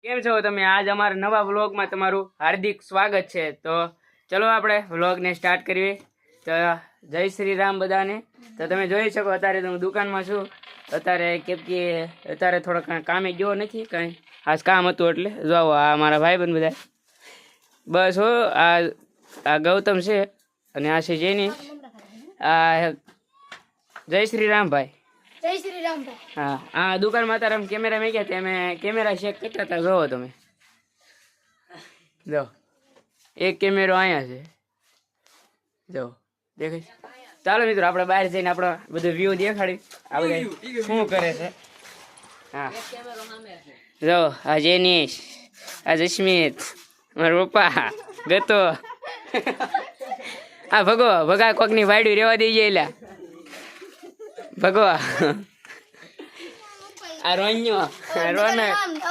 કેમ છો તમે? આજ અમારા નવા વ્લોગમાં તમારું હાર્દિક સ્વાગત છે. તો ચલો આપણે વ્લોગને સ્ટાર્ટ કરીએ. તો જય શ્રી રામ બધાને. તો તમે જોઈ શકો અત્યારે હું દુકાનમાં છું. અત્યારે કેમ કે અત્યારે થોડોક કામે ગયો નથી કંઈ, આજ કામ હતું એટલે. જો આ મારા ભાઈબંધ બધા બસ હો. આ ગૌતમ છે અને આ છે જેની. આ જય શ્રી રામ ભાઈ. જય શ્રી રામ ભાઈ. હા, આ દુકાનમાં અત્યારે અમે કેમેરા મેં ગયા અમે કેમેરા ચેક કરતા હતા. જોવો તમે, જો એક કેમેરો અહીંયા છે, જો દેખાય. ચાલો મિત્રો આપણે બહાર જઈને આપણો બધું વ્યૂ દેખાડી આ બધા શું કરે છે. હા જો આ જેનીશ, આ જસ્મિત, મારા પપ્પા ગતો, આ ભગા કોકની વાડ્યું રેવા દઈ જાય ભગવા. આ રોન્યો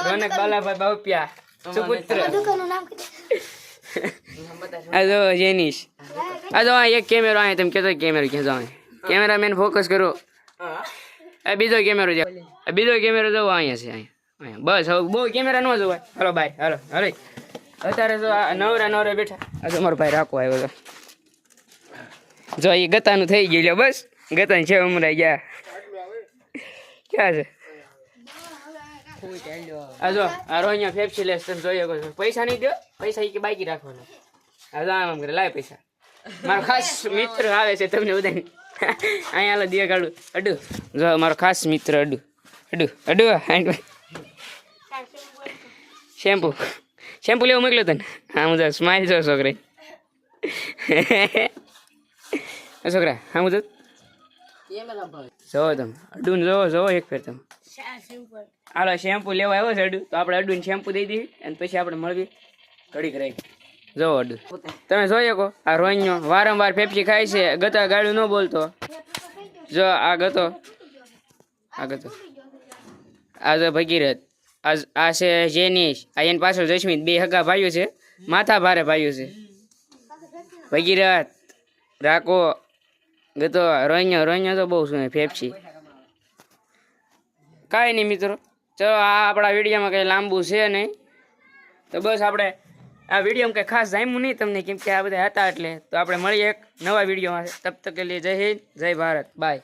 રોનક બાલાભાઈ બાઉપિયા સુપુત્ર. આ જો જેનીશ. આ જો એક કેમેરો આવે તમે કહેતો કેમેરો ક્યાં જાવ? કેમેરામેન ફોકસ કરો. આ બીજો કેમેરો જાવ, આ બીજો કેમેરો જવો અહીંયા છે, અહીંયા બસ. હવે બહુ કેમેરા ન જોવાય. હલો ભાઈ, હાલો હરે. અત્યારે જો આ નવરા બેઠા. આ જો મારો ભાઈ રાખો આવ્યો. જો એ ગતાનું થઈ ગયું. બસ ગતાનું છે ઉમરાઈ ગયા. ક્યાં છે? આ જો આ રોહિયા ફેફસી લેસ તમે જોઈ શકો છો. પૈસા નહીં દો, પૈસા કે બાકી રાખવાના. આ જો આમ કરે લાય પૈસા. મારો ખાસ મિત્ર આવે છે તમને બધાને અહીંયા હાલો દિયા કાઢું. અડુ જો મારો ખાસ મિત્ર અડુ શેમ્પુ લેવું મોકલ્યો તને. હા હું સ્માઈલ જો છોકરા. છોકરા હા હું જોવો તમે અડુ ને જોવો એક ફેર તમે. હાલો શેમ્પુ લેવા આવ્યો છે અડુ, તો આપણે અડુ ને શેમ્પુ દઈ દઈએ અને પછી આપણે મળવી ઘડીક રહી. જો અડુ તમે જોઈ શકો આ રોહિયો વારંવાર ફેફસી ખાય છે. ગતા ગાળું ન બોલતો. જો આ ગતો આ જો ભગીરથ, આ છે જેનીશ, આ એની પાછળ જસ્મિત. બે હગા ભાઈઓ છે, માથા ભારે ભાઈઓ છે. ભગીરથ રાખો ગતો રોહિયો તો બહુ શું ફેફસી. કાંઈ નહીં મિત્રો, ચલો આ આપણા વિડીયોમાં કંઈ લાંબુ છે નહીં. તો બસ આપણે આ વિડીયોમાં કંઈ ખાસ જામ્યું નહીં તમને, કેમ કે આ બધા હતા એટલે. તો આપણે મળીએ એક નવા વિડીયોમાં. તબ તક કે લીએ જય હિન્દ, જય ભારત, બાય.